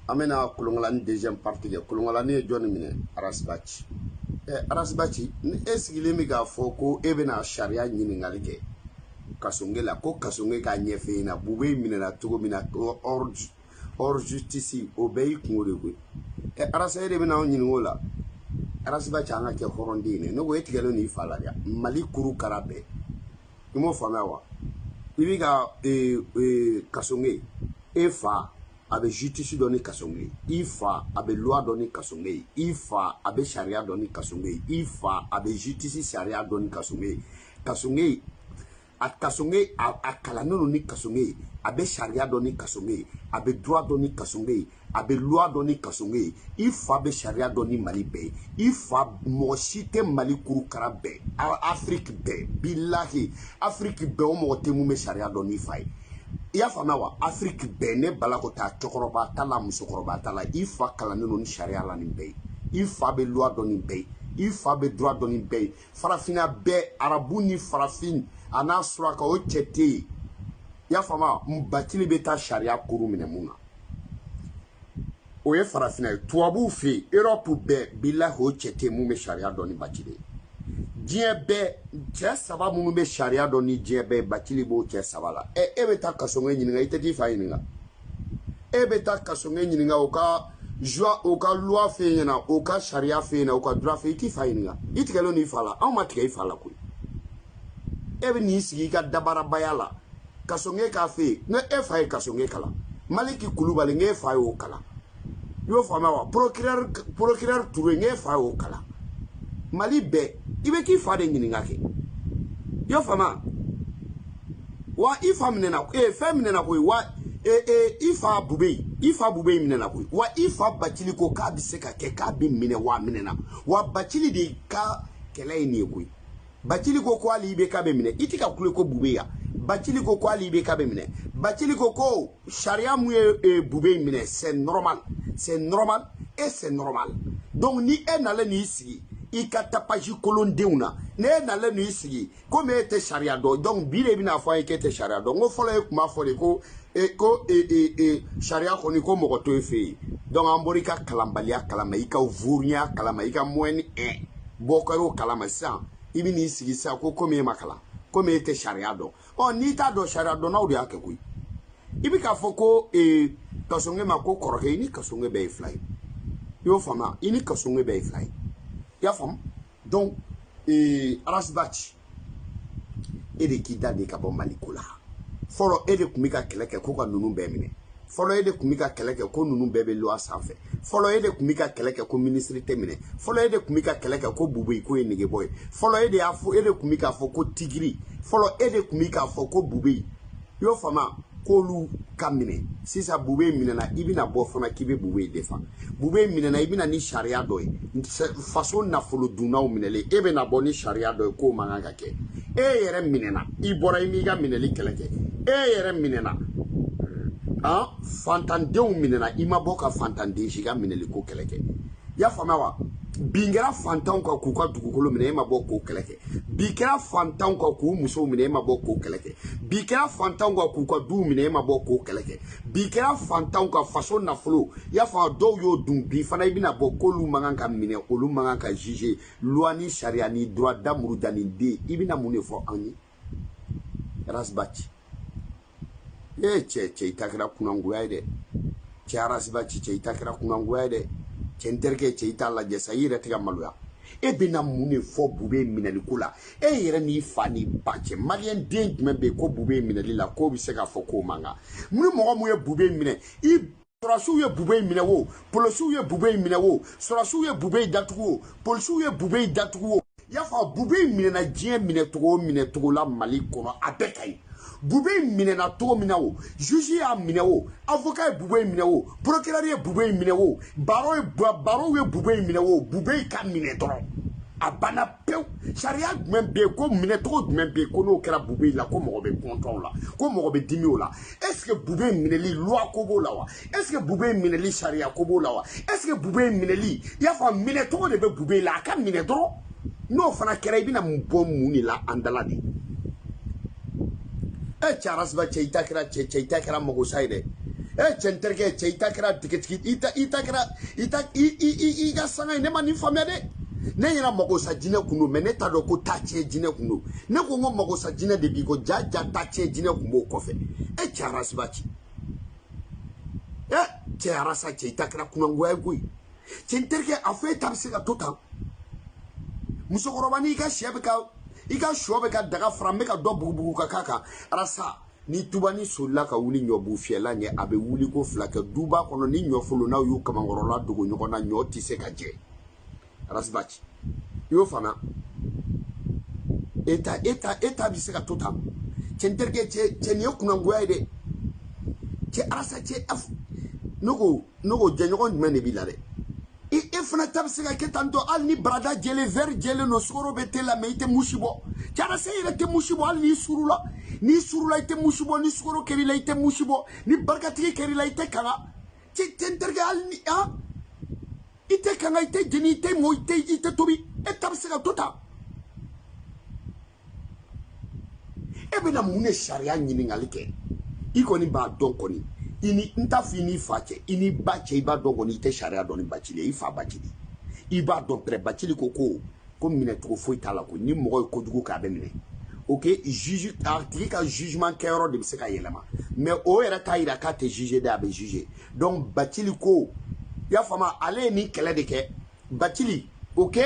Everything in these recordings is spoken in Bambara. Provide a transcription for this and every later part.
amena kulungalani deuxième partie ke kulungalani e joni mine Arasibachi Arasibachi e sigile mi ga fo ko e bena sharia ɲiningali kɛ kasonge la ko kasonge ka ɲɛfɛ na bube mine na togo mina hors justice o bɛɛ y'i kungo de koyi Arasa de bena ɲiningo la Arasibachi an ka kɛ hɔrɔnden ne ko e tigɛlen n'i fa la dɛ Mali kuru kara bɛɛ i m'o faamuya wa i bi ka kasonge e fa a bɛ justice dɔ ni kasonge i fa a bɛ loi dɔ ni kasonge i fa a bɛ sariya dɔ ni kasonge i fa a bɛ justice sariya dɔ ni kasonge kasonge a kasonge a kalannen don ni kasonge a bɛ sariya dɔ ni kasonge a bɛ droit dɔ ni kasonge a bɛ loi dɔ ni kasonge i fa bɛ sariya dɔ ni Mali bɛɛ i fa mɔgɔ si tɛ Mali kurukara bɛɛ Afrique bɛɛ bilahi Afrique bɛɛ o mɔgɔ tɛ mun bɛ sariya dɔ ni fa ye i y'a faamuya wa Afrique bɛɛ ne bala ko taa cɛkɔrɔba ta la musokɔrɔba ta la i fa kalannen don ni sariya la nin bɛɛ ye i fa bɛ loi dɔ nin bɛɛ ye i fa bɛ droit dɔ nin bɛɛ ye farafinna bɛɛ arabu ni farafin a n'a suraka o cɛ tɛ yen i y'a faamuya Bacili bɛ taa sariya kuru minɛ mun na o ye farafinna ye tubabuw fɛ yen Europe bɛɛ bilahi o cɛ tɛ yen mun bɛ sariya dɔn ni Bacili ye diɲɛ bɛɛ cɛ saba minnu bɛ sariya dɔn ni diɲɛ bɛɛ Bacili b'o cɛ saba la e bɛ taa kasonge ɲininka i tɛ t'i fa ɲininka e bɛ taa kasonge ɲininka o ka loi fɛ yen ɲɛna o ka sariya fɛ yen na o ka droit fɛ i t'i fa ɲininka i tigɛlen n'i fa la anw ma tigɛ i fa la koyi e bɛ n'i sigi i ka dabarabaya la kasonge k'a fɛ yen ne e fa ye kasonge kalan Maliki Kulubali n'e fa y'o kalan i y'o faamuya wa procureur Touré n'e fa y'o kalan Mali bɛɛ i bɛ k'i fa de ɲininka kɛ i y'o faamuya wa i fa minɛna fɛn minɛna koyi wa i fa bube minɛna koyi wa i fa Bacili ko k'a bɛ se ka kɛ k'a bɛ minɛ wa minɛna wa Bacili de ka kɛlɛ ye nin ye koyi Bacili ko hali i bɛ k'a bɛ minɛ i tɛ ka kule ko bube ya Bacili ko hali i bɛ k'a bɛ minɛ Bacili ko sariya mun ye bube minɛ c'est normal et c'est normal donc ni e nalen n'i sigi i ka tapage kolondenw na ne e nalen n'i sigi komi e tɛ sariya dɔn donc bi de bɛna fɔ an ye k'e tɛ sariya dɔn ko fɔlɔ e tun b'a fɔ de ko sariya kɔni ko mɔgɔ to e fɛ yen donc an bɔra i ka kalanbaliya kalama i ka vurunya kalama i ka moyenne bɔ kɛr'o kalama sisan i bɛ n'i sigi sisan ko komi e ma kalan komi e tɛ sariya dɔn n'i t'a dɔn sariya dɔnnaw de y'a kɛ koyi i bɛ k'a fɔ ko kasonge ma ko kɔrɔkɛ i ni kasonge bɛɛ ye fila ye i y'o faamuya i ni kasonge bɛɛ ye fila ye i y'a faamu donc Arasibachi e de k'i da de ka bɔ Mali ko la fɔlɔ e de tun bɛ ka kɛlɛ kɛ ko ka ninnu bɛɛ minɛ fɔlɔ e de tun bɛ ka kɛlɛ kɛ ko ninnu bɛɛ bɛ loi sanfɛ fɔlɔ e de tun bɛ ka kɛlɛ kɛ ko ministre tɛ minɛ fɔlɔ e de tun bɛ ka kɛlɛ kɛ ko Bube ko ye negebɔ ye fɔlɔ e de tun bɛ k'a fɔ ko Tigiri fɔlɔ e de tun bɛ k'a fɔ ko Bube i y'o faamuya k'olu ka minɛ sisan Bube minɛna i bɛna bɔ fana k'i bɛ Bube defa Bube minɛna i bɛna ni sariya dɔ ye faso nafolo dunnaw minɛlen e bɛna bɔ ni sariya dɔ ye k'o man kan ka kɛ e yɛrɛ minɛna i bɔra i m'i ka minɛli kɛlɛ kɛ e yɛrɛ minɛna fantandenw minɛna i ma bɔ ka fantanden si ka minɛli ko kɛlɛ kɛ i y'a faamuya wa bin kɛra fantanw kan k'u ka dugukolo minɛ e ma bɔ k'o kɛlɛ kɛ bi kɛra fantanw kan k'u musow minɛ e ma bɔ k'o kɛlɛ kɛ bi kɛra fantanw kan k'u ka duw minɛ e ma bɔ k'o kɛlɛ kɛ bi kɛra fantanw kan faso nafolo i y'a faamuya dɔw y'o dun bi fana i bɛna bɔ k'olu man kan ka minɛ olu man kan ka juger loi ni sariya ni droit d'amour daniden i bɛna mun de fɔ an ye Arasibachi cɛ i ta kɛra kunangoya ye dɛ cɛ Arasibachi cɛ i ta kɛra kunangoya ye dɛ cɛ n terikɛ cɛ i t'a lajɛ sa i yɛrɛ tɛ ka maloya e bɛna mun de fɔ Bube minɛli ko la e yɛrɛ n'i fa n'i ba cɛ maliyɛn den jumɛn bɛ yen ko Bube minɛli la k'o bɛ se k'a fɔ k'o man kan mun ni mɔgɔ mun ye Bube minɛ sɔrɔsiw ye Bube minɛ o polisiw ye Bube minɛ o sɔrɔsiw ye Bube datugu o polisiw ye Bube datugu o i y'a fɔ Bube minɛna diɲɛ minɛcogo la Mali kɔnɔ a bɛɛ ka ɲi Bube minɛna cogo min na o juge y'a minɛ o avocat ye Bube minɛ o procureur ye Bube minɛ o barow ye Bube minɛ o Bube ka minɛ dɔrɔn a banna pewu sariya jumɛn bɛ yen ko minɛcogo jumɛn bɛ yen ko n'o kɛra Bube la ko mɔgɔ bɛ kɔntɔn o la ko mɔgɔ bɛ dimi o la est ce que Bube minɛli loi ko b'o la wa est ce que Bube minɛli sariya ko b'o la wa est ce que Bube minɛli i y'a fɔ minɛcogo de bɛ Bube la a ka minɛ dɔrɔn n'o fana kɛra i bɛna bɔ mun de la an dala de cɛ Arasibachi cɛ i ta kɛra magosa ye dɛ Centerke che itakra tiketiki ita sanga ne mani famede ne yira mago sa jine kunu me ne ta do ko tache jine kunu ne ko ngo mago sa jine de bi ko jaja tache jine kumo kofe chara sibachi chara sa che itakra kuna ngwa gui centerke afa tabse ka tota musokorobani ka shebe ka ika shobe ka daga frambe ka do bugu ka kaka rasa ni tubani sola ka wuli nyobu fiela nye abe wuli ko flaka duba kono ni nyofolo na yu kamangorola dogo nyoko na nyoti se ka je rasbachi yo fana eta biseka tota centerke che ne kuna ngoya de che arasa che af nogo jenyogo mene bilare e fana tabsika ke tanto al ni brada jele ver jele no soro bete la meite mushibo cara seyre te mushibo al ni surula ite mushibo ni soro keri la ite mushibo ni barkati keri la ite kanga ci tenterge al ni ite kanga ite jeni ite mo ite tobi e tabsika tota e bena mune sharia nyini ngalike iko ni ba don koni ini nta fini fache ini bache iba dogo ni te sharia doni bachili ifa bachili iba don pre bachili ko mine to fo itala ko ni mo ko dugu ka be mine OK juge article ka jugement kero de se ka yelema mais o era taira ka te juger da be juger donc bachili ko ya fama ale ni kele de ke bachili OK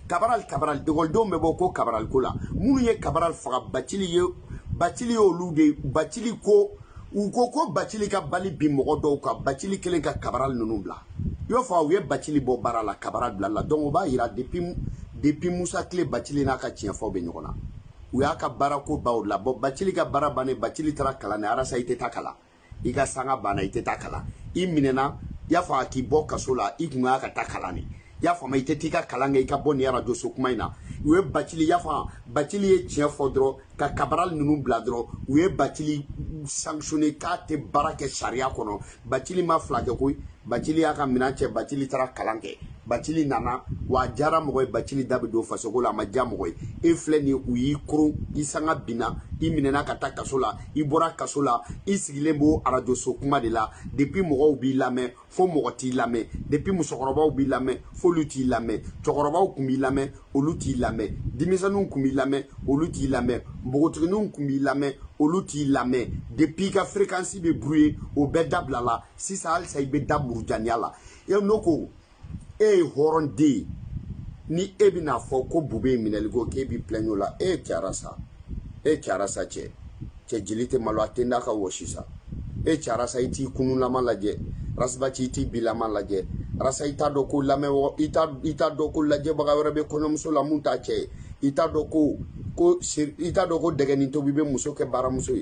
cabral de goldo me boko cabral ko la munu ye cabral fa bachili yo lude bachili ko u ko bachili ka bali bi mogo do ka bachili kelen ka cabral nunubla yo fa we bachili bo barala cabral bla la donc ba ira depuis Musa Kle bachili na ka tien fo be nyona u ya ka barako ba la bo bachili ka barabane bachili tara kala ne arasa ite takala iga sanga bana ite takala iminena ya fa ki bo kasola ikunga ka takala ni ya fa ma ite tika kalanga ika boni ara do sokmaina we bachili ya fa bachili e tien fodro ka cabral nunubla dro we bachili sanctionné ka te barake sharia kono bachili ma flage koy bachili aka minache bachili tara kalanke bachili nana wa jara mogoy bachili dabe do fasogola ma jamogoy e fleni uyi kuru isanga bina iminena kata kasola ibora kasola isigilembo arajo sokuma de la depuis mogo bi lame fo mogoti lame depuis musokoroba bi lame fo luti lame chokoroba kumbi lame oluti lame dimisanu kumbi lame oluti lame mbogotunu kumbi lame oluti lame depuis ka fréquence be bruit au bedabla la si ça al say bedabur janiala e noko e horonde ni ebina fo ko bube minelgo ke bi plenola e charasa che jilite malo atenda ka woshisa e charasa iti kununa malaje rasbachi iti bilama laje rasa ita doko lame ita doko laje baga werabe kono muso la munta che ita doko degeni to bibe muso ke bara muso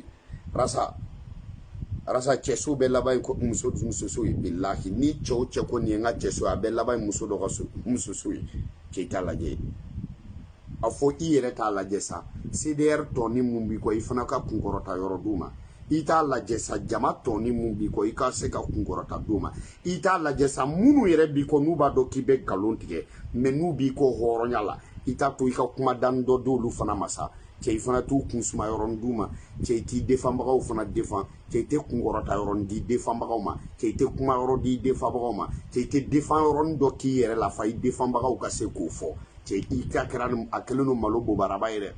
rasa chesu be labai ko muso so billahi ni cho ko ni nga chesu abe labai muso do ko muso so ke talaje afo ire ta laje sa CDR toni mumbi ko ifana ka kungorota yoro duma ita laje sa jama toni mumbi ko ika se ka kungorota duma ita laje sa munu yere bi ko nuba do kibe galontige menu bi ko horonyala ita to ika kuma dan do lu fana masa che ifana tu kunsuma yoron duma che ti defamba fana defan che te kungorota yoron di defamba ma che te kuma yoro di defamba ma che te defan yoron do ki yere la fay defamba ka se ko fo che ika kran akelunu malubo barabaire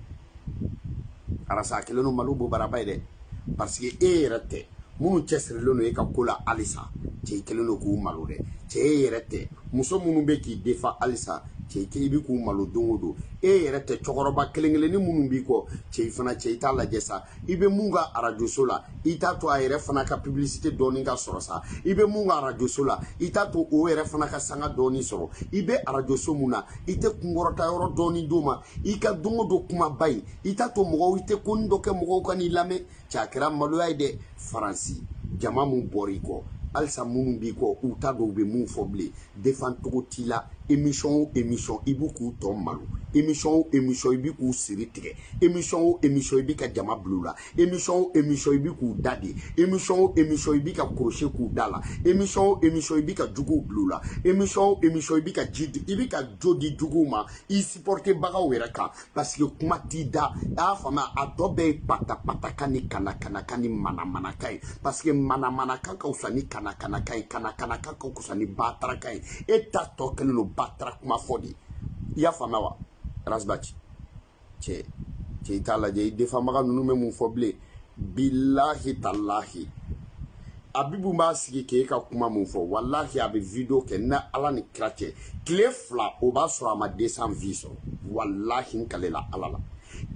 arasa akelunu malubo barabaire parce que erete munu chesre lono e ka kola alisa che kelunu ku malude che erete muso munu be ki defa alisa che bi ku malu dongodo erete chokoroba kelengele ni munu bi ko che fana che ita la jesa ibe munga radio sola ita to ayre fana ka publicité doni ga sorosa ibe munga radio sola ita to o ere fana ka sanga doni soro ibe radio somuna ite kungorota yoro doni duma ika dongodo kuma bay ita to mo ite kundo ke mo ko ni lame chakira malu ayde faransi jama mun boriko alsa munu bi ko uta do be mun foble defan to tila émission ibu k'u tɔ malo émission ibi k'u siri tigɛ émission ibi ka jama blula émission ibi k'u dadi émission ibi ka crochet k'u dala émission ibi ka jugu blula émission ibi ka jidi ibi ka jodi jugu ma I supporter bagaw yɛrɛ kan parce que kuma t'i da a fama a tɔ bɛɛ pata kan ni kana kan ni mana kan parce que mana kan ka fisa ni kana kan kana kan ka fisa ni batara kan e ta tɔ kɛlen no batara kuma fɔ de I y'a faamuya wa Rasbachi cɛ I t'a lajɛ I défendbaga ninnu bɛ mun fɔ bilen bilahi talahi Abibu b'a sigi k'e ka kuma mun fɔ wallahi a bɛ video kɛ na Ala ni kira cɛ tile 2 o b'a sɔrɔ a ma 200 vues sɔrɔ wallahi n kalela Ala la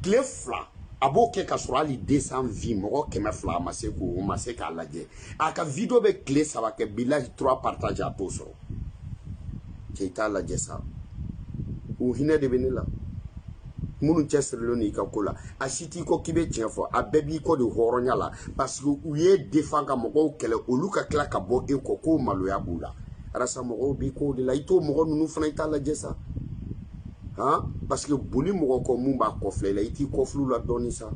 tile 2 a b'o kɛ ka sɔrɔ hali 200 vues mɔgɔ 200 a ma se k'a lajɛ a ka video bɛ tile 3 kɛ bilahi 3 partage a t'o sɔrɔ cɛ I t'a lajɛ sa u hinɛ de bɛ ne la minnu cɛsirilen I ka ko la a si t'i kɔ k'i bɛ tiɲɛ fɔ a bɛɛ b'i kɔ de hɔrɔnya la parce que u ye défend ka mɔgɔw kɛlɛ olu ka tila ka bɔ e kɔ k'o maloya b'u la arasa mɔgɔw b'i k'o de la I t'o mɔgɔ ninnu fana I t'a lajɛ sa parce que boli mɔgɔ kɔ mun b'a kɔfilɛ I la I t'i kɔfil'u la dɔɔnin sa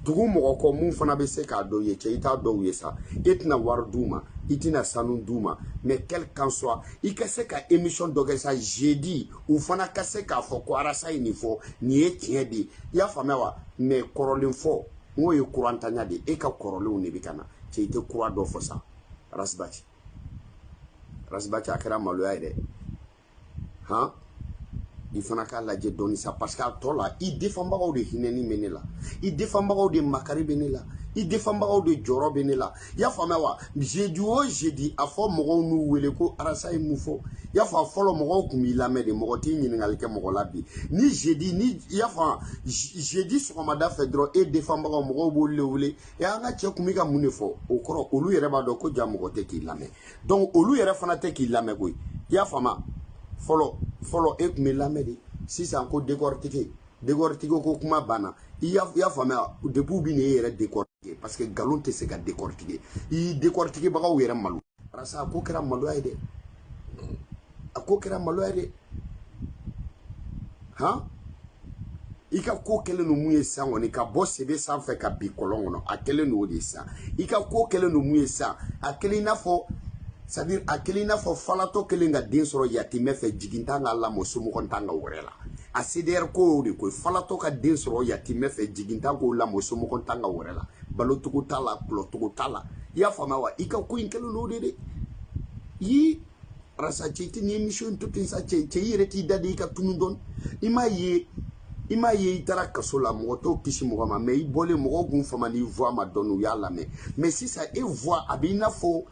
dugu mɔgɔ kɔ mun fana bɛ se k'a dɔw ye cɛ I t'a dɔw ye sa e tɛna wari d'u ma I tɛna sanu d'u ma mais quel qu'en soit I ka se ka émission dɔ kɛ sa jeudi u fana ka se k'a fɔ ko arasa ye nin fɔ nin ye tiɲɛ de I y'a faamuya wa mais kɔrɔlen fɔ n'o ye kurantanya de e ka kɔrɔlenw de bɛ ka na cɛ I tɛ kura dɔ fɔ sa Rasbachi a kɛra maloya ye dɛ I fana k'a lajɛ dɔɔnin sa parce que a tɔ la I défendbagaw de hinɛni bɛ ne la I défendbagaw de makari bɛ ne la I défendbagaw de jɔrɔ bɛ ne la I y'a faamuya wa jeudi o jeudi a fɔ mɔgɔw n'u wele ko arasa ye mun fɔ I y'a fɔ fɔlɔ mɔgɔw tun b'i lamɛn de mɔgɔ t'i ɲininkali kɛ mɔgɔ la bi ni jeudi ni I y'a faamu jeudi sɔgɔmada fɛ dɔrɔn e défendbagaw mɔgɔw b'olu de wele an ka cɛ kun bɛ ka mun de fɔ o kɔrɔ olu yɛrɛ b'a dɔn ko ja mɔgɔ tɛ k'i lamɛn donc olu yɛrɛ fana tɛ k'i lamɛn koyi I y'a faamuya fɔlɔ e tun bɛ lamɛn de sisan ko décortiquer ko kuma banna I y'a faamuya depuis bi ne yɛrɛ décortiquer parce que nkalon tɛ se ka décortiquer I décortiquer bagaw yɛrɛ malo arasa a ko kɛra maloya ye dɛ a ko kɛra maloya ye dɛ I ka ko kɛlen no mun ye san kɔni ka bɔ sebe sanfɛ ka bi kɔlɔn kɔnɔ a kɛlen no o de san I ka ko kɛlen no mun ye san a kɛlen I n'a fɔ c'est-à-dire a kɛlen I n'a fɔ falatɔ kɛlen ka den sɔrɔ yatimɛ fɛ jigin t'an ka lamɔ somɔgɔ t'an ka wɛrɛ la a CDR ko de ko falatɔ ka den sɔrɔ yatimɛ fɛ jigin t'an k'o lamɔ somɔgɔ t'an ka wɛrɛ la balocogo t'a la kulɔcogo t'a la I y'a faamuya wa I ka ko in kɛlen no de arasa cɛ I tɛ nin émission in to ten sa cɛ I yɛrɛ t'i da de I ka tunu dɔɔnin I m'a ye I taara kaso la mɔgɔ t'o kisi mɔgɔ ma mais I bɔlen mɔgɔw kun fama n'i voix ma dɔɔnin u y'a lamɛn mais sisan e voix a bɛ I n'a fɔ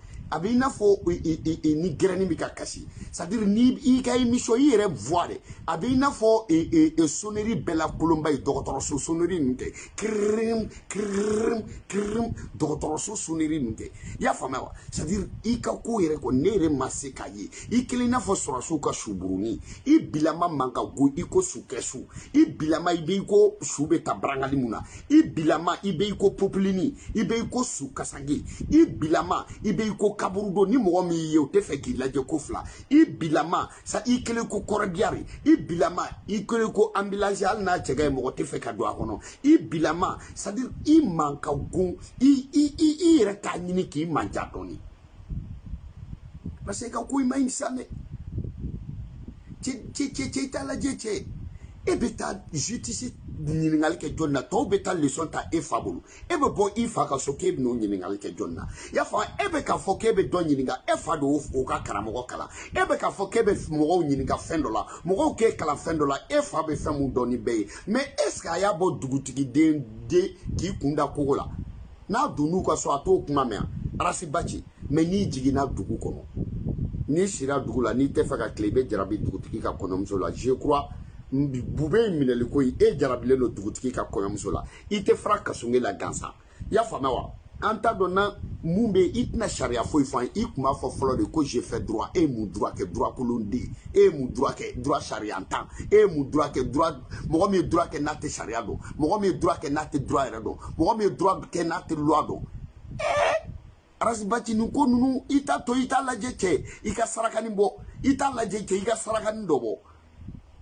ni gɛrɛni bɛ ka kasi c'est-à-dire ni I ka émission I yɛrɛ voix de a bɛ I n'a fɔ sonnerie bɛɛ la kolonba ye dɔgɔtɔrɔso sonnerie ninnu tɛ kirim kirim kirim dɔgɔtɔrɔso sonnerie ninnu tɛ I y'a faamuya wa c'est-à-dire I ka ko yɛrɛ kɔ ne yɛrɛ ma se k'a ye I kelen I n'a fɔ sɔrɔsiw ka suburunin I bilama man ka go I ko sukɛsu I bilama I bɛ I ko su bɛ ta barangali mun na I bilama I bɛ I ko populini I bɛ I ko su kasage I bilama I bɛ I ko kaburu do ni mɔgɔ min ye o tɛ fɛ k'i lajɛ ko fila I bilama sa I kelen ko kɔrɔdiari I bilama I kelen ko ambulance hali n'a cɛga ye mɔgɔ tɛ fɛ ka don a kɔnɔ I bilama c'est-à-dire I man ka gon I yɛrɛ t'a ɲini k'i manja dɔɔnin parce que ka ko I ma ɲi sa dɛ cɛ I t'a lajɛ cɛ e bɛ taa justice ɲininkali kɛ jɔn na tɔw bɛ taa leçon ta e fa bolo e bɛ bɔ I fa ka so k'e bɛ n'o ɲininkali kɛ jɔn na i y'a fɔ e bɛ k'a fɔ k'e bɛ dɔ ɲininka e fa de y'o ka karamɔgɔ kalan e bɛ k'a fɔ k'e bɛ mɔgɔw ɲininka fɛn dɔ la mɔgɔw k'e kalan fɛn dɔ la e fa bɛ fɛn mun dɔn ni bɛɛ ye mais est ce que a y'a bɔ dugutigiden de k'i kun da kogo la n'a donn'u ka so a t'o kuma mɛn Arasibachi mais n'i jiginna dugu kɔnɔ n'i sira dugu la n'i tɛ fɛ ka tile i bɛ jarabi dugutigi ka kɔɲɔmuso la je crois bube in minɛli ko e jarabilen don dugutigi ka kɔɲɔmuso la I tɛ fara kasonge la gansan I y'a faamuya wa an t'a dɔn na mun bɛ I tɛna sariya foyi fɔ an ye I tun b'a fɔ fɔlɔ de ko je fais droit e ye mun droit kɛ droit kolon den e ye mun droit kɛ droit sariyantan e ye mun droit kɛ droit mɔgɔ min ye droit kɛ n'a tɛ sariya dɔn mɔgɔ min ye droit kɛ n'a tɛ droit yɛrɛ dɔn mɔgɔ min ye droit kɛ n'a tɛ loi dɔn arasibati nu ko nunu ita to ita laje che ika sarakani bo ita laje che ika sarakani dobo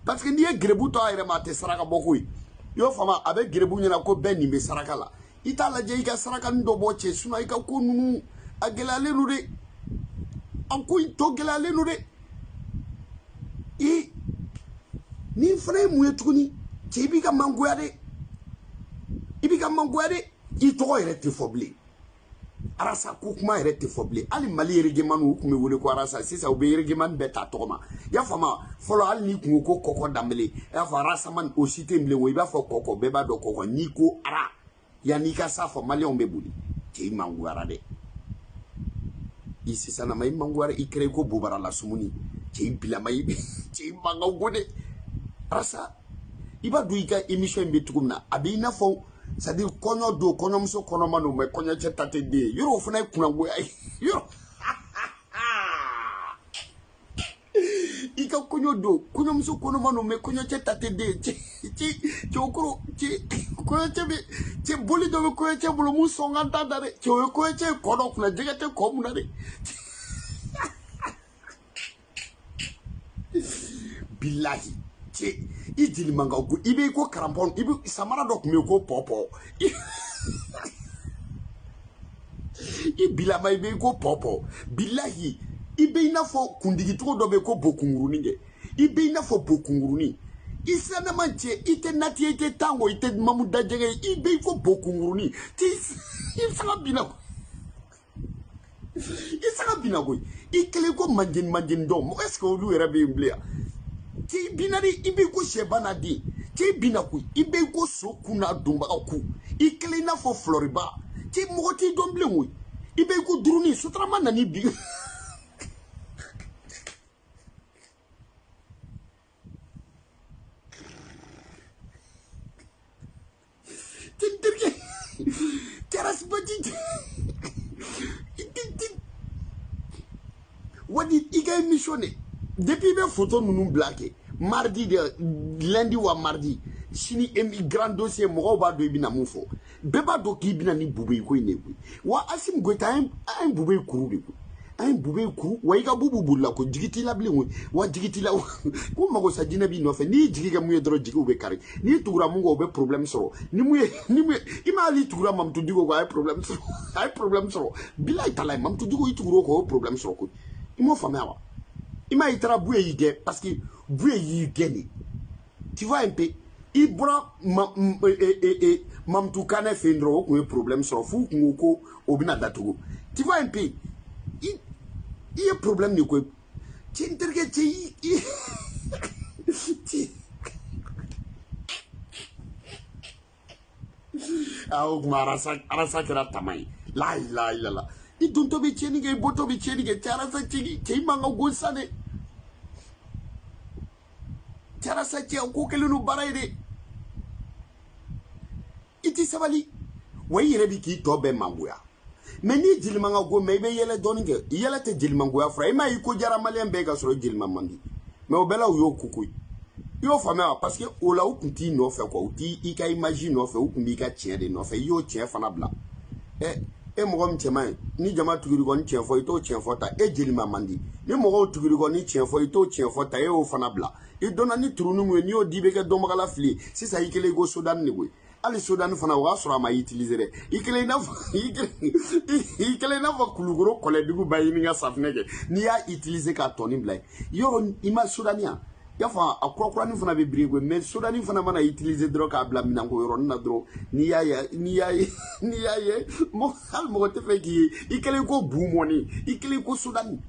parce que ni e grebu to ayre ma te saraka bokuy yo fama abe grebu nyina ko ben ni be saraka la ita laje ika sarakani dobo che suna ika ko nunu agelale nu de anko to gelale nu de i ni fana mu etuni che ibika mangoya de i to yere te fobli arasa kukuma yere te fobli ali mali yeregeman u kume wole ko arasa sisa u be yeregeman beta tokoma ya fama folo ali ni kungo ko koko dambele ya fa arasa man o site mble wo iba fo koko beba do koko ni ko ara ya ni ka sa fo mali on be buli te mangu ara de isi sana mai mangu ara ikre ko bubara la sumuni te bila mai te manga gode arasa iba du ika emission be tukumna abi na fo c'est-à-dire konyo do konyo muso kono manu me konyo chetate de yoro funa kuna go yoro ika konyo do konyo muso kono manu me konyo chetate de ci okoro ci konyo chebe ci boli do me konyo chebulu mu songanta dare ci o konyo che kono kuna jegete ko mu dare billahi idili manga go ibe ko karampon ibe samara dok me ko popo ibila ma ibe ko popo billahi ibe ina fo kundigi to do be ko bokunguru nge ibe ina fo bokunguru ni isana manche ite nati ite tango ite mamuda jege ibe ko bokunguru ni ti isanga bina go ikele ko manjin do mo est-ce que olu era be mblia ti binari ibe ko shebana di ti binaku ibe ko so kuna dumba ku ikele na fo floriba ti moti domble mu ibe ko duruni sutrama nani bi tindirge teras baji wadi iga missionné depuis be photo nunu blaqué mardi de lundi ou mardi sini grand dossier mo ba do ibina mufo beba do ki ibina ni bube ko ne ku wa asim go time ay bube kuru de ku ay bube kuru wa iga bubu bulla ko jigiti la blingu wa jigiti la ko mago sa dina bi no fe ni jigiga mu yedro jigi ube kari ni tugura mu go be problem soro ni mu imali tugura mam to digo ko ay problem soro bilay talay mam to digo ituguro ko problem soro ko imo famawa ima itara boué yige parce que boué yige tu vois un peu ibra mamtou kane fendro ko problème sur fou ko obina datugo tu vois un peu il y a problème ni ko ti interge ti aw arasa kira tamay la ilaha illallah i dunto bi cheni ge boto bi cheni ge arasa ti manga gonsane Tiara sa tia ko kelunu barayde iti sabali way rebi ki to be manguya mais ni jilmanga go me be yele doninge yele te jilmanguya fra ima iko jara malien be ga soro jilmamandi mais o bela yo kukuy yo fama parce que o la ukunti no fe ko uti ika imagine no fe ukunbi ka tien de no fe yo tien fana bla e mo gom chema ni jama tugiri go ni tien fo ito tien fo ta e jilmamandi ni mo go tugiri go ni tien fo ito tien fo ta e o fana bla e dona ni turunu mu ni o dibe ke domagala fli si sa ikele go Sudan ni we ali Sudan fana wa sura ma utiliser ikele na kulugoro kole digu bayi ni nga safnege ni ya utiliser ka toni blay yo ima Sudania ya fa akrokra ni fana be brigo mais Sudani fana mana utiliser dro ka bla minango yoro na dro ni ya mo hal mo te fe ki ikele ko boumoni ikele ko Sudan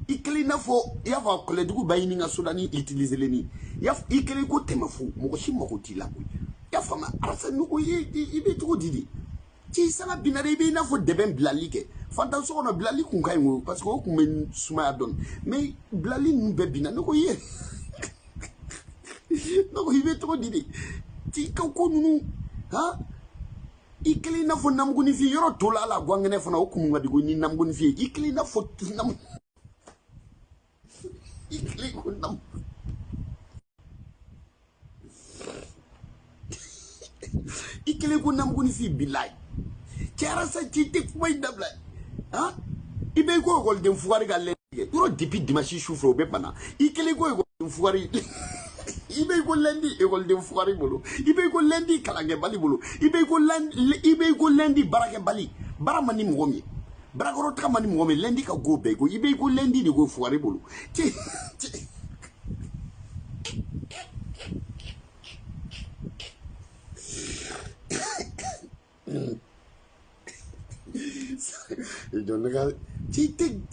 ikele na fo ya fa kole digu bayi ni nga Sudani utiliser leni ya ikele ko temafu mo shi mo ko tilaku ya fa ma arasa nuko ibe to didi ti sala binare be na fo deben blalike fanta so no blali kun kay ngo parce que o kun men suma don mais blali nu be bina no ko ye no ko ibe to didi ti ka ko nunu ha ikele na fo namguni fi yoro tola la gwangene fana o kun ngadi go ni namguni fi ikele na fo nam ikele ko nam ikele ko namguni fi bilay tiara sa ti te fay dabla hein ibe ko école de fugari ga lendi turo depuis dimanche choufre o be bana ikele ko école de fugari ibe ko lendi école de fugari bolo ibe ko lendi kalange bali bolo ibe ko lendi barake bali baramani ngomi barakoro tamani ngomi lendi ka go be ko ibe ko lendi ni go fugari bolo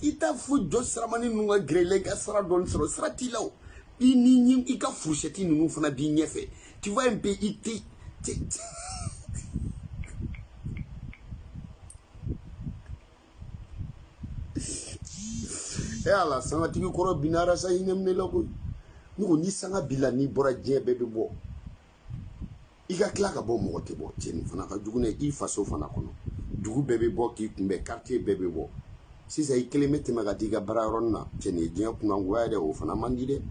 ita fu jo sramani nunga grele ka sra don sro sra tilaw ini ika fourchette nunu fana bi ñefe tu vois un peu ite e ala sanga tigi koro binara sa hinem ne lako ni sanga bila ni bora je bebe bo ika kla ka bo mo te bo tieni fana ka jugune I faso fana kono dugu bebe bo ki kumbe quartier bebe bo si sa ikeleme maga diga bararon na tieni je kunangwa de o fana mandide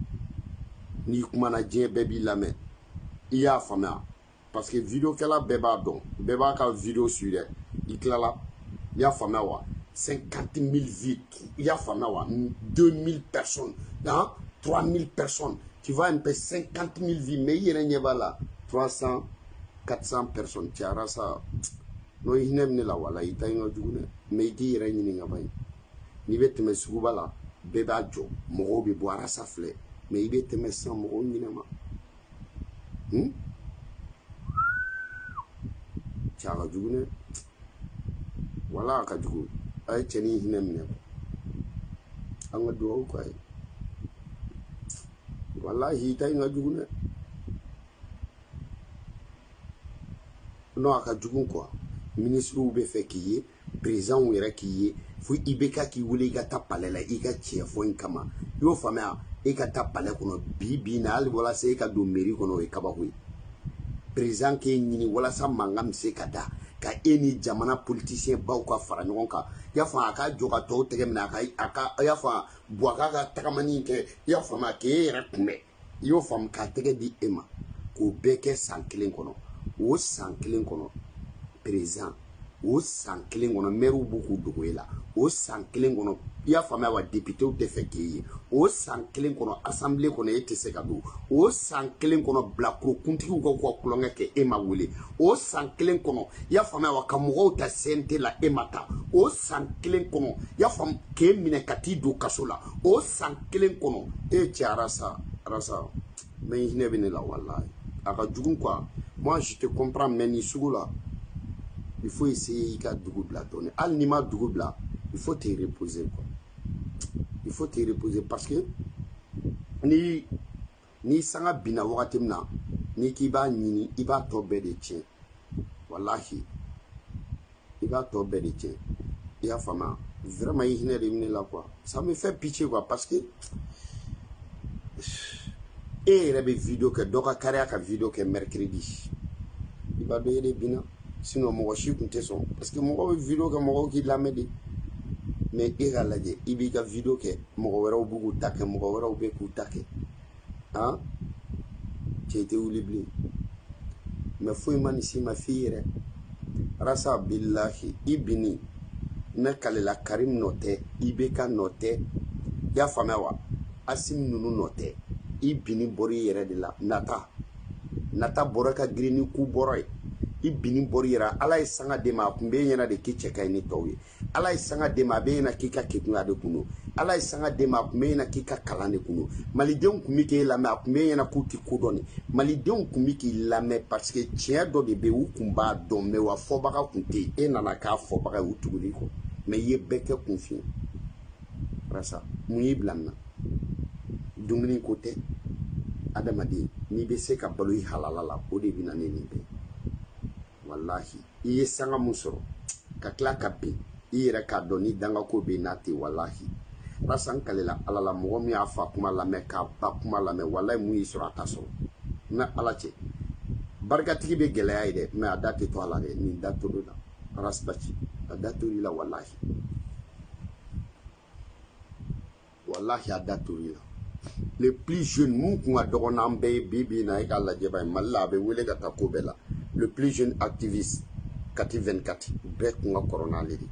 ni kuma na je bebe lame iya fama parce que vidéo kala beba don beba ka vidéo sur iklala ya fama wa 50 000 vies ya fama wa 2000 personnes hein 3000 personnes tu vois un peu 50 000 vies mais il y a là 300 400 personnes tu as ça no hinem ne la wala ita nga dugune mais di yere ni nga bay ni bete me suguba la beba jo mo be boira sa flé mais il bete me sans mo ni ma tu as dugune wala ka dugu ay cheni hinem ne anga do ko ay wallahi ita nga dugune non aka jugun quoi ministre ou be fait qui est président ou era qui est faut ibeka ki wuli ga tapale la iga tie fo nkama yo fama e ka tapale kono bibi na ali wala se ka do meri kono e kaba hui président ke nyini wala sa mangam se kada ka eni jamana politicien ba ko fara nyon ka ya fa aka joka to tege mina aka ya fa boaka ka takamani ke ya fama ke era kume yo fam ka tege di ema ko beke sankelen kono o sankelen kono président o sankelen kono maire buku dogoela o sankelen kono ya fama wa député ou defeki o sankelen kono assemblée kono etese kadu o sankelen kono blakro kuntiki ko kulonga ke ema wule o sankelen kono ya fama wa kamugo ta sente la emata o sankelen kono ya fam ke mine kati do kasola o sankelen kono e tiarasa rasa mais ne bene la wallahi aka jugun quoi. Moi je te comprends mais ni là il faut essayer de double la donner al nima double là il faut te reposer quoi il faut te reposer parce que ni sanga bina wakati mna ni kiba nini iba tobe de tien wallahi iba tobe de tien ya fama vraiment il n'est là quoi ça me fait pitié quoi parce que et il y a des vidéos que doka carrière ka vidéo que mercredi il va doyer des bina sinon moi je suis content parce que moi vidéo que moi qui la mede mais il a la de il y a vidéo que moi wera bugu take moi wera be ku take hein j'ai été oublié mais faut man ici ma fille rasa billahi ibni na kalela karim note ibeka note ya famawa asim nunu note ibini bori yere de la nata boraka grini ku boroi ibini bori yera ala isanga de ma kumbe nyana de kiche kai ni towi ala isanga de ma be na kika kituna de kunu ala isanga de ma kumbe na kika kalane kunu malidon kumike la ma kumbe nyana kuti kudoni malidon kumike la me parce que tien do de be u kumba do me wa fobaka kunte e nana ka fobaka utuguri ko mais ye beke confiant rasa muyi blanna dumuni kote adamadi ni be se ka balo halala la o de bina ne nimbe wallahi iye sanga musoro ka kla ka be ira ka doni danga ko be nati wallahi rasan kalela alala mo mi afa kuma la me ka ba kuma la me wallahi mu yisoro ataso na alache bargatigi be gelaya ide me adate to ala ni dato do la rasbachi adato la wallahi wallahi adato la les plus jeunes mou ko adorona mbe bibi na ika la jeba malla be wele gata ko bela le plus jeune activiste kati 24 be ko corona ledi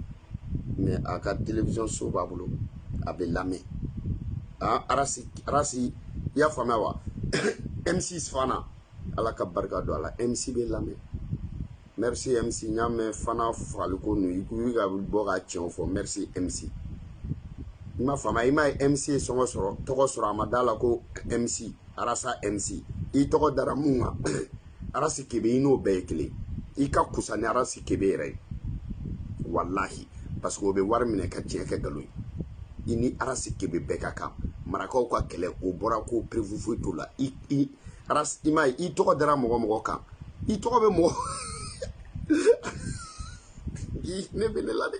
mais a ka télévision so b'a bolo a bɛ lamɛn arasi i y'a faamuya wa M6 fana ala ka barika don a la MC bɛ lamɛn merci MC n y'a mɛn fana faliko nu i ka bɔ ka tiɲɛ fɔ merci MC i ma faamuya i ma ye MC ye sɔngɔ sɔrɔ tɔgɔ sɔrɔ a ma d'a la ko MC arasa MC i tɔgɔ dara mun kan arasi kebe i n'o bɛɛ ye kelen i ka kusa ni arasi kebe yɛrɛ ye wallahi parce que o bɛ wari minɛ ka tiɲɛ kɛ nkalon ye i ni arasi kebe bɛɛ ka kan marakaw ka kɛlɛ o bɔra ko prévu foyi t'o la arasi i ma ye i tɔgɔ dara mɔgɔ mɔgɔ kan i tɔgɔ bɛ mɔgɔ ne bɛ ne la dɛ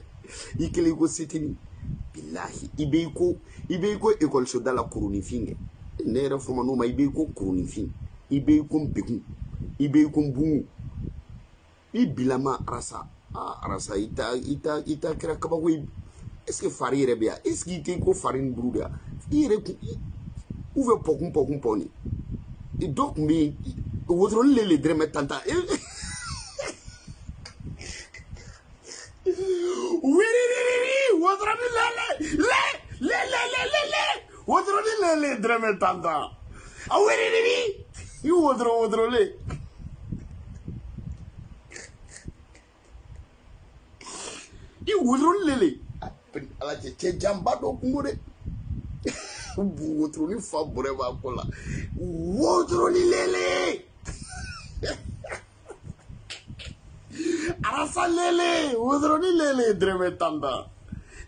i kelen i ko setini bilahi i bɛ i ko ekɔliso da la kuruninfin kɛ ne yɛrɛ fɔmaniw ma i bɛ i ko kuruninfin i bɛ i ko nbegun i bɛ i ko nbugu i bilama arasa arasa i ta kɛra kabako ye est-ce que fari yɛrɛ bɛ yan est-ce que i tɛ ko fari ni buru de yan i yɛrɛ kun u bɛ pɔkun pɔn ni dɔ tun bɛ yen wotoroni le dɛrɛmɛ tantan wotoroni wotoroni le dɛrɛmɛ tantan a wiri i wotorole i wotoroni lele ala cɛ janba dɔ kungo dɛ wotoroni fa bɔrɛ b'a kɔ la wotoroni lele arasa lele wotoroni lele dɛrɛmɛ tantan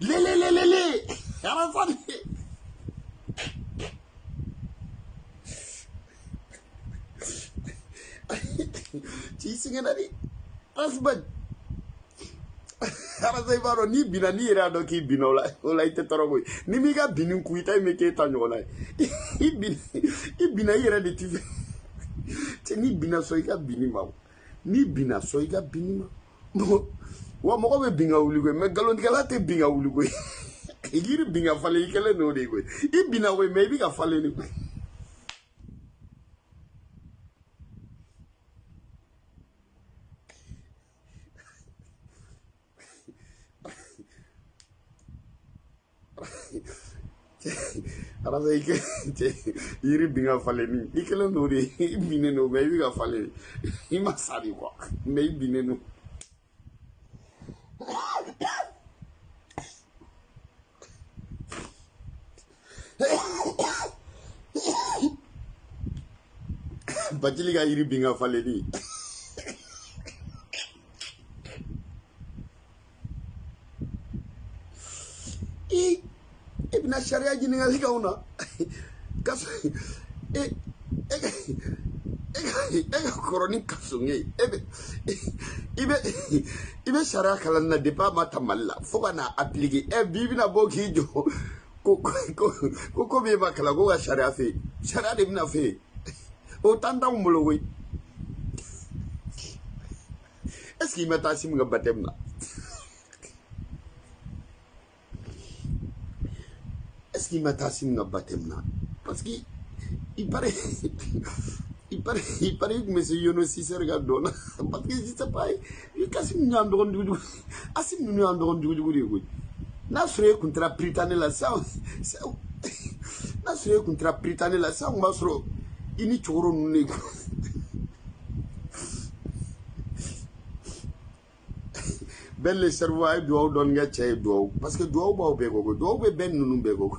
lele arasa ci singena di asbad arasa i b'a dɔn n'i binna n'i yɛrɛ y'a dɔn k'i binna o la i tɛ tɔɔrɔ koyi ni m'i ka binni kun i ta in bɛ k'e ta ɲɔgɔn na ye i binna i yɛrɛ de ti fɛ cɛ n'i binna sɔn i ka binni ma n'i binna sɔn i ka binni ma wa mɔgɔ bɛ bin ka wuli koyi mɛ nkalontigɛla tɛ bin ka wuli koyi yiri bin ka falen i kɛlen n'o de ye koyi i binna koyi mɛ i bɛ ka falen de koyi. arasa yiri bin ka falen ni i kɛlen n'o de ye i binnen n'o mɛ i bɛ ka falen i ma sa de quoi mɛ i binnen n'o. Bacili ka yiri bin ka falen ni e bɛna sariya ɲininkali k'anw na ka sɔrɔ e ka kɔrɔ ni kasɔn ye i bɛ sariya kalan na depuis a ma ta Mali la fo ka n'a appliquer bi i bɛna bɔ k'i jɔ ko min ma kalan ko ka sariya fɛ yen sariya de bɛna fɛ yen o t'an t'anw bolo koyi est-ce que i ma taa Asimu ka baptême na est-ce qu'il m'a tassé une baptême là parce que il paraît que monsieur Yono Cissé regarde parce que je sais pas il casse une andron du assez une andron du n'a serait contre Britannique là ça n'a serait contre Britannique là ça on va se ini choro nous ben le cerveau ay do don nga cey do parce que do baw be go do be ben nunu be go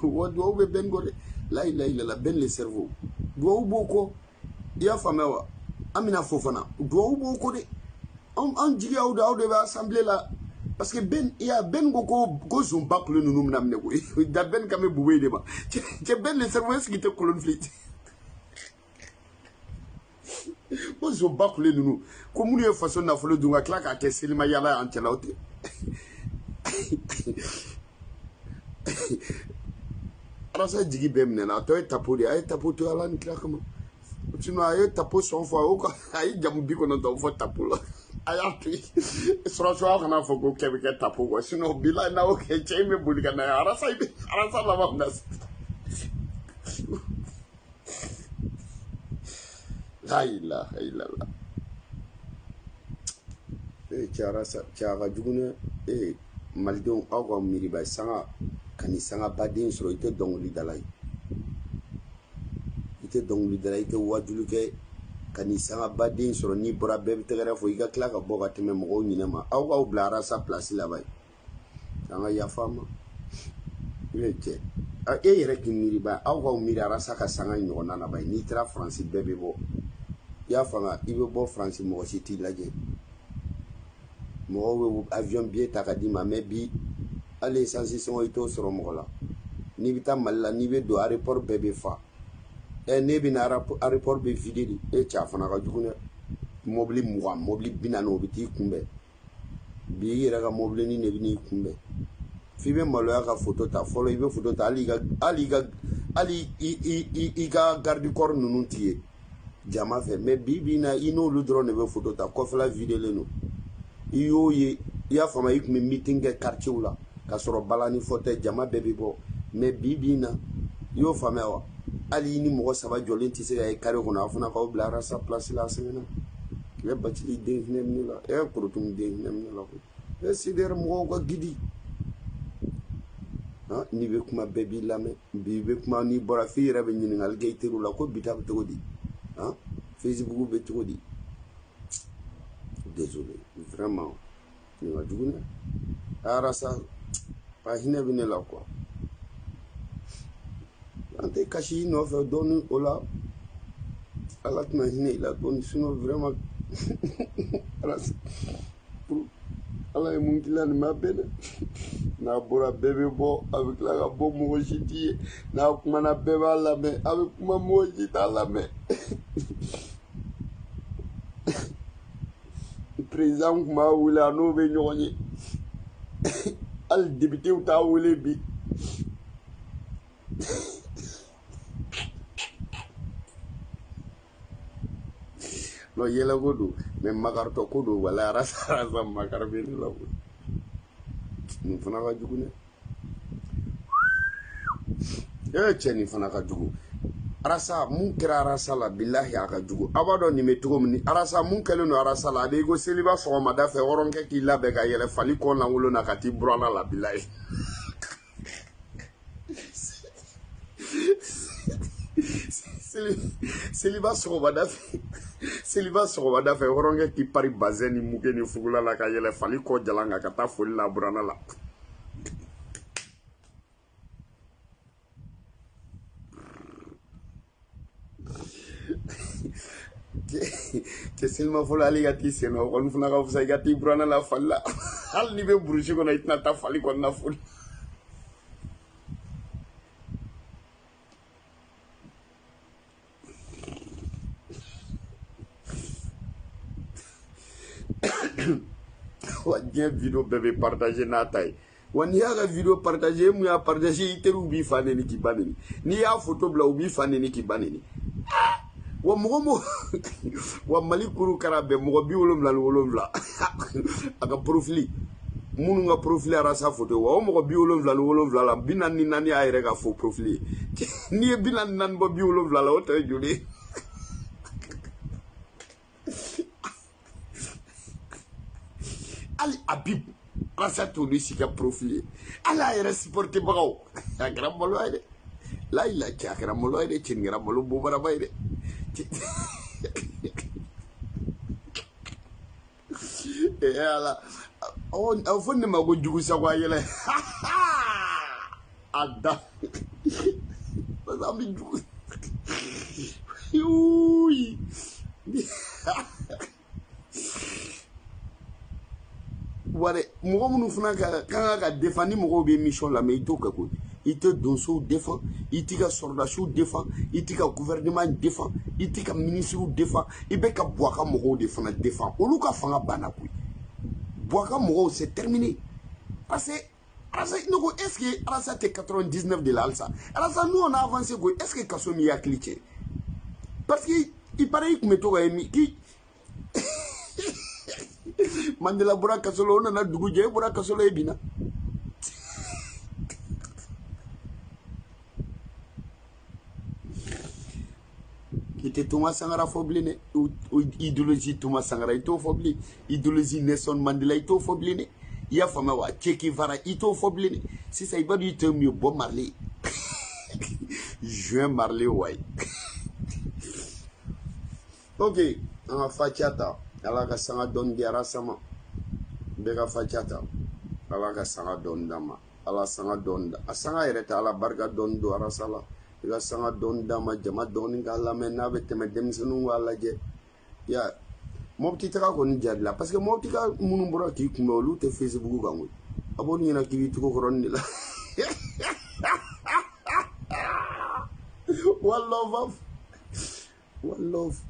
wo do be ben go la ben le cerveau do boko ya famewa amina fofana do boko de on jigi awdo be assemblée là parce que ben ya ben go zon bakle nunu mnamne go da ben kame bubé de ba ci ben le cerveau est-ce qui te colonne flit bon zo bakule nunu ko mun ye façon na folo dunga kla ka ke selima yala an tela ote arasa jigi be mne na to tapo de ay tapo to ala ni kla kama sino ay tapo son fois o ka ay jamu bi ko no to fo tapo la ay atu soro so kana fo ko ke be tapo ko sino bila na o ke cheme bulika na arasa la ma nas la ilaha illallah cara juguna malidenw aw ka miiriba sanga kani sanga baden sɔrɔ i tɛ dɔnkili dala ye i tɛ dɔnkili dala i tɛ wajulu kɛ kani sanga baden sɔrɔ n'i bɔra bɛɛ bɛ tɛgɛrɛ fɔ i ka tila ka bɔ ka tɛmɛ mɔgɔw ɲinɛ ma aw k'aw bila arasa place la bayi an ka yafa ma ne cɛ e yɛrɛ k'i miiriba aw k'aw miiri arasa ka sanga ɲɔgɔnna na bayi n'i taara faransi bɛɛ bɛ bɔ i y'a faamuya i bɛ bɔ faransi mɔgɔ si t'i lajɛ mɔgɔw bɛ avion billet ta ka d'i ma mais bi hali essence sɔngɔ i t'o sɔrɔ mɔgɔ la n'i bɛ taa Mali la n'i bɛ don aéroport bɛɛ bɛ fa ne bɛ na aéroport bɛ vide de e cɛ a fana ka jugu dɛ mobili 20 mobili 40 o bɛ t'i kunbɛn bi i yɛrɛ ka mobilinin de bɛ n'i kunbɛn f'i bɛ maloya ka photo ta fɔlɔ i bɛ photo ta hali i ka garde corps ninnu t'i ye jama fɛ mais bi na i n'olu dɔrɔn de bɛ photo ta kɔfɛla videlen don i y'o ye i y'a faamuya i tun bɛ meeting kɛ quartier la ka sɔrɔ balani fɔ tɛ jama bɛɛ bɛ bɔ mais bi na i y'o faamuya wa hali i ni mɔgɔ 3 jɔlen tɛ se ka ye carré kɔnɔ a fana k'aw bila arasa place la a sɛgɛnna i bɛ Bacili den hinɛ minɛ la i bɛ Korotumu den hinɛ minɛ la koyi i bɛ CDR mɔgɔw ka gidi n'i bɛ kuma bɛɛ b'i lamɛn bi bɛ kuma n'i bɔra f'i yɛrɛ bɛ ɲininkali kɛ i teriw la ko bi ta bɛ cogo di Facebook bɛ cogo di désolé vraiment nin ka jugu dɛ arasa a hinɛ bɛ ne la quoi an tɛ kasi i nɔfɛ dɔɔni o la ala tɛna hinɛ i la dɔɔni sinon vraiment arasa ala ye mun k'i la nin ma bɛn dɛ n'a bɔra bɛɛ bɛ bɔ a bɛ tila ka bɔ mɔgɔ si t'i ye n'a kumana bɛɛ b'a lamɛn a bɛ kuma mɔgɔ si t'a lamɛn président kun b'a wele a n'o bɛ ɲɔgɔn ye hali députéw t'a wele bi non yɛlɛ ko don mais makaritɔ ko don wala arasa makari bɛ ne la koyi nin fana ka jugu dɛ cɛ nin fana ka jugu arasa mun kɛra arasa la bilahi a ka jugu a b'a dɔn nin bɛ cogo min arasa mun kɛlen don arasa la a bɛ i ko seliba sɔgɔmada fɛ hɔrɔnkɛ k'i labɛn ka yɛlɛ fali kɔ lankolon na ka t'i buranna la bilahi seliba sɔgɔmada fɛ hɔrɔnkɛ k'i pari bazɛn ni muke ni fugula la ka yɛlɛ fali kɔ jalan kan ka taa foli la buranna la cɛ selima fɔlɔ hali i ka t'i sen na o kɔni fana ka fisa i ka t'i buranna la fali la hali n'i bɛ burusi kɔnɔ i tɛna taa fali kɔnɔna foli wa diɲɛ video bɛɛ bɛ partager n'a ta ye wa n'i y'a ka video partager mun y'a partager i teriw b'i fa neni k'i ba neni n'i y'a photo bila u b'i fa neni k'i ba neni wa mɔgɔ wa Mali kuru kɛra bɛn mɔgɔ 77 a ka profili minnu ka profili arasa photo wa o mɔgɔ 77 la 44 y'a yɛrɛ ka faux profili ye n'i ye 44 bɔ 70 la o tɛ ye joli ye hali Habib arasa t'olu si ka profili ye hali a yɛrɛ supporter bagaw a kɛra malo ye dɛ layila cɛ a kɛra malo ye dɛ cɛ nin kɛra malo bobaraba ye dɛ ala a fɔ ne ma ko jugu sago a yɛlɛ a da parce que an bɛ jugu wari mɔgɔ minnu fana kan ka défend ni mɔgɔw bɛ mission la mais i t'o kɛ koyi i tɛ donsow défend i t'i ka soldasiw défend i t'i ka gouvernement défend i t'i ka ministrew défend i bɛ ka Bouaka mɔgɔw de fana défend olu ka fanga banna koyi Bouaka mɔgɔw c'est terminé parce que Arasa ne ko est-ce que Arasa tɛ 99 de la halisa Arasa nous on a avancé koyi est-ce que kaso min hakili cɛ parce que il paraît i tun bɛ to ka ye min k'i Mandela bɔra kaso la o nana dugu jɛ e bɔra kaso la e binna i tɛ Thomas Sankara fɔ bilen dɛ idéologie Thomas Sankara i t'o fɔ bilen idéologie Nelson Mandela i t'o fɔ bilen dɛ il y a femme wa Tcheki Vara, il t'en faut blé. Si ça y va du temps mieux, bon Marley. Juin Marley, ouais. Ok, on a fachata. Allah ka sanga don biara sama. Bega fachata. Allah ka sanga don dama. Allah sanga don. Asanga ireta Allah barga don do arasala. Bega sanga don dama jama don ngala mena bete medemsunu wala je. Ya. Mobti taka ko ni jadla parce que mobti ka munu bora ki kuma lu te Facebook ka ngul. Abon ni na ki tu ko ron ni la. One love. One love.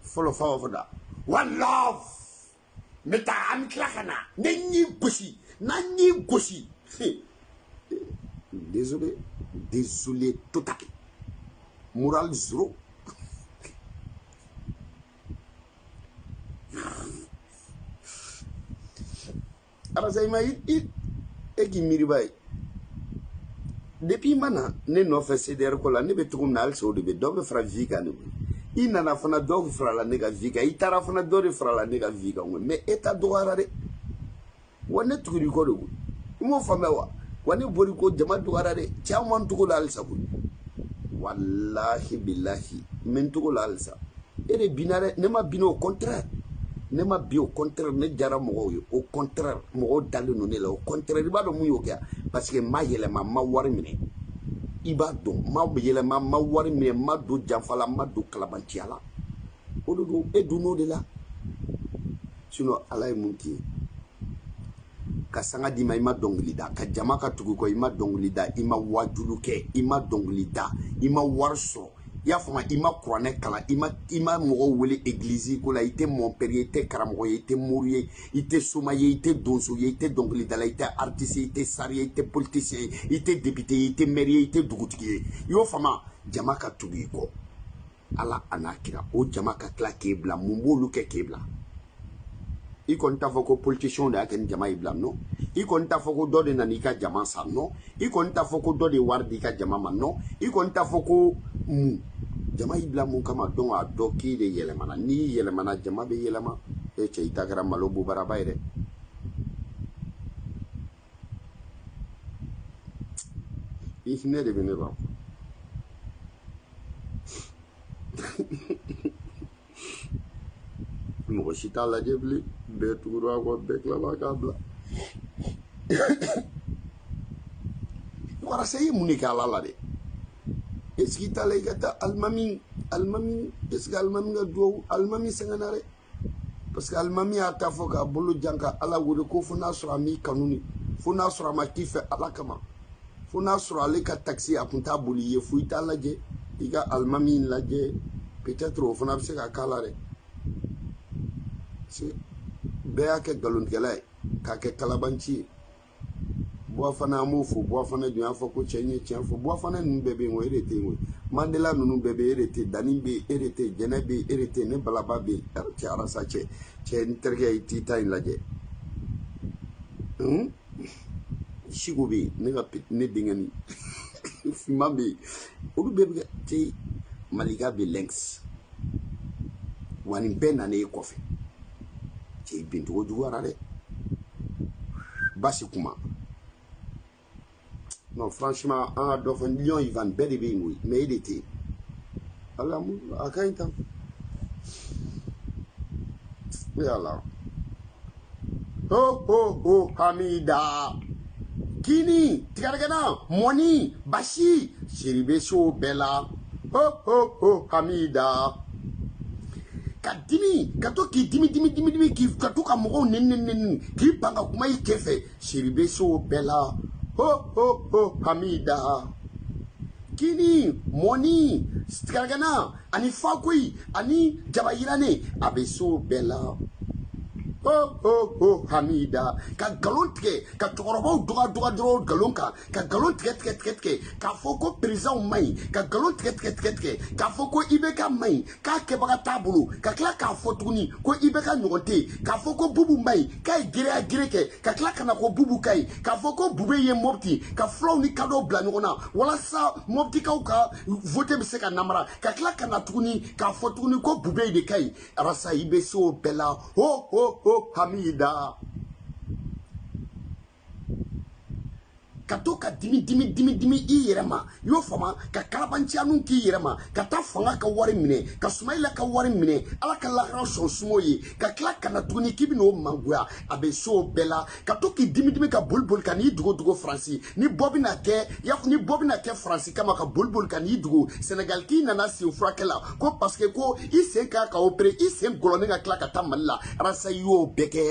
Follow for that. One love. Meta am klakana. Nenni goshi. Nani goshi. Désolé. Désolé total. Moral zéro. Arasayma it egi miribay. Depuis mana ne no fait CDR ko la ne be tugum na also de be do be fra vika ne. Ina na fana do fra la nega vika itara fana do de fra la nega vika ngwe mais eta do arare wonne tuguri ko do mo famewa woni bori ko jama do arare chamon tugul alsa bu wallahi billahi men tugul alsa ere binare ne ma bino au contraire ne ma bi au contraire ne jara mo au contraire mo dalu no ne la au contraire ba do mu yo kya parce que ma yele ma war mine iba don ma yele ma war mine ma do janfala ma do kalabantiala o do e do no de la sinon ala e munti ka sanga di ma ima donglida ka jama ka tugu ko ima donglida ima wajulu ke ima donglida ima warso ya fama ima croane kala ima mo wele église ko la ite mon père ite karamo ite mourier ite soumaye ite donso ite donglida la ite artiste ite sari ite politicien ite député ite maire ite dugutigi yo fama jama ka tugu ko ala anakira o jama ka kla kebla mumbolu ke kebla i kon ta foko politicien da ken jama iblam no i kon ta foko do de nanika jama sam no i kon ta foko do de wardi ka jama man no i kon ta foko jama iblam mun kama don a do ki de yelemana ni yelemana jama be yelema e che itagra malo bu barabayre ihne de beneba mo shita la jebli beturu ako bekla la kabla wara sey munika la de eski tale gata almami eski almami ga do almami senganare parce que almami ata foka bolu janka ala wure ko funa sura mi kanuni funa sura ma kife ala kama funa sura le ka taxi apunta boli ye fuita laje iga almami laje peut-être funa se ka kala re c'est bea ke galon kelay ka ke kalabanchi bo fana amufu bo fana du afo ko chenye chenfo bo fana nu bebe ngo erete ngo Mandela nu bebe erete danimbe erete jenabe erete ne balaba be ci arasa che interge iti tay laje shigubi ne ga pit ne dingani fimambe odu bebe ci maliga be links wani bena ne kofi ci bintu odu arare basi kuma. Non, franchement, un adolphe Lyon, il va bel et bien, oui. Mais il était. Alors, à quel temps? Et alors? Oh, Hamida. Kini, Tikaragana, Moni, Bashi, Chiribeso, Bella. Oh, Hamida. Kadimi, kato ki dimi ki kato ka mogo nen ki banga kuma yi kefe Chiribeso, Bella. Oh, Hamida. Kini, Moni, Stikagana, ani Fakui, ani Jabayirane, Abeso Bella. Oh, Hamida. Ka galon tike, ka tokorobo duga dro galonka, ka galon tike, ka foko prison mai, ka galon tike, ka foko ibeka mai, ka kebaga tabulu, ka kla ka fotuni, ko ibeka nyogote, ka foko bubu mai, ka gireke, ka kla kana ko bubu kai, ka foko bube ye mopti, ka flow ni kado bla nyogona, wala sa mopti ka vote bise ka namara, ka kla kana tuni, ka fotuni ko bube de kai, arasa ibeso bella. Oh, Hamida. ka to ka dimi i yɛrɛ ma y'o fama ka kalabancianu k'i yɛrɛ ma ka taa fanga ka wari minɛ ka Sumayila ka wari minɛ Ala ka lahara sɔn sumo ye ka tila ka na tuguni k'i bɛ n'o mangoya a bɛ so bɛɛ la ka to k'i dimi ka boli ka n'i dogo Faransi ni bɔ bɛna kɛ Faransi kama ka boli ka n'i dogo Senegal k'i nana sen furakɛ la ko parce que ko i sen ka opérer i sen gɔlɔnen ka tila ka taa Mali la arasa y'o bɛɛ kɛ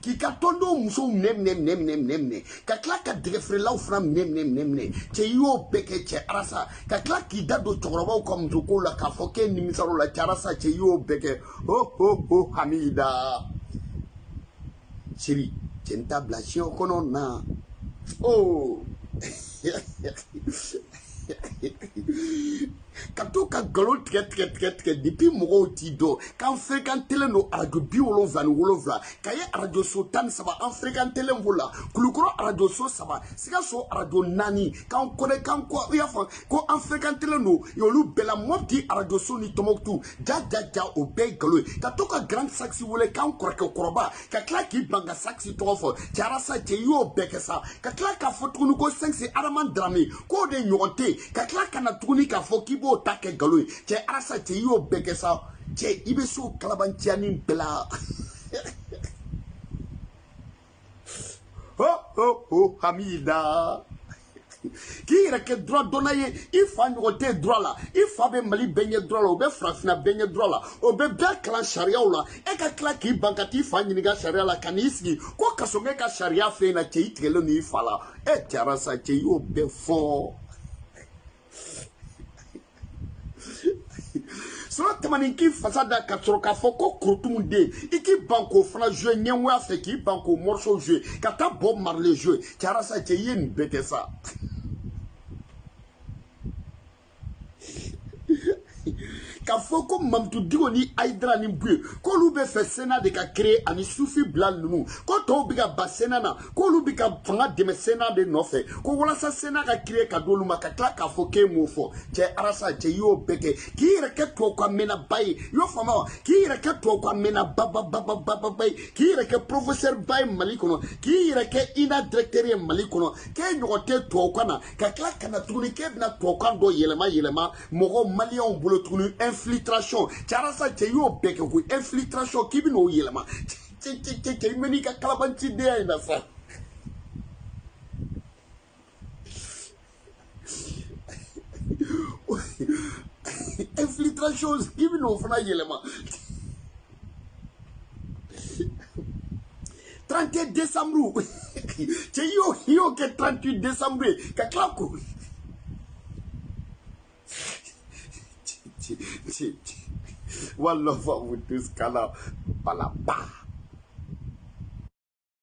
k'i ka tɔndenw musow minɛ ka tila ka dɛgɛfeerelaw fana minɛ cɛ y'o bɛɛ kɛ cɛ arasa ka tila k'i da don cɛkɔrɔbaw ka musoko la k'a fɔ k'e nimisar'o la cɛ arasa cɛ y'o bɛɛ kɛ ho Hamida chéri cɛ n t'a bila siɲɛ kɔnɔ na ka to ka galon tigɛ depuis mɔgɔw t'i dɔn k'an fréquentelen don radio 77 ka ye radio so 13 an fréquentelen b'o la Kulukɔrɔ radio so 3 Sikaso radio 4 k'an kɔnɛ k'an kɔ i y'a fɔ ko an fréquentelen don y'olu bɛɛ la Mopti radio so ni Tɔnbukutu ja o bɛɛ ye galon ye ka to ka Grand Saxe wele k'an kɔrɔkɛ kɔrɔba ka tila k'i ban ka Saxe tɔgɔ fɔ cɛ arasa cɛ y'o bɛɛ kɛ sa ka tila k'a fɔ tuguni ko Saxe Adama Dramé k'o de ɲɔgɔn tɛ ka tila ka na tuguni k'a fɔ k'i b'o ta kɛ galon ye cɛ arasa cɛ y'o bɛɛ kɛ sa cɛ i bɛ so kalabanciani bɛɛ la ho Hamida k'i yɛrɛ kɛ droit dɔnna ye i fa ɲɔgɔn tɛ droit la i fa bɛ Mali bɛɛ ɲɛ droit la o bɛ farafinna bɛɛ ɲɛ droit la o bɛ bɛɛ kalan sariyaw la e ka tila k'i ban ka t'i fa ɲininka sariya la ka n'i sigi ko kasɔngɔ ka sariya fɛ yen na cɛ i tigɛlen n'i fa la cɛ arasa cɛ y'o bɛɛ fɔ sɔrɔ tɛmɛnin k'i fasa da ka sɔrɔ k'a fɔ ko Kurutumu den i k'i ban k'o fana jouer ɲɛngoya fɛ k'i ban k'o morceau jouer ka taa Bob Marley jouer cɛ arasa cɛ i ye nin bɛɛ kɛ sa k'a fɔ ko Mamutu Diko ni Ayidara ni Buye k'olu bɛ fɛ Sénat de ka créer ani Sufi Bilali ninnu ko tɔw bɛ ka ba Sénat na k'olu bɛ ka fanga dɛmɛ Sénat de nɔfɛ ko walasa Sénat ka créer ka d'olu ma ka tila k'a fɔ k'e m'o fɔ cɛ arasa cɛ i y'o bɛɛ kɛ k'i yɛrɛ kɛ tubabu ka mɛnaba ye i y'o faamu wa k'i yɛrɛ kɛ tubabu ka mɛnaba ye k'i yɛrɛ kɛ professeur ba ye Mali kɔnɔ k'i yɛrɛ kɛ INA directeur ye Mali kɔnɔ k'e ɲɔgɔn tɛ tubabukan na ka tila ka na tuguni k'e bɛna tubabukan dɔ yɛlɛma mɔgɔ maliyɛnw bolo tuguni infiltration carasa cɛ y'o bɛɛ kɛ ko infiltration k'i bɛna o yɛlɛma cɛ i mɛ n'i ka kalabancidenya in na sa infiltration k'i bɛna o fana yɛlɛma 31 décembre cɛ y'o kɛ 38 décembre ka tila ko One love with this color, palapa.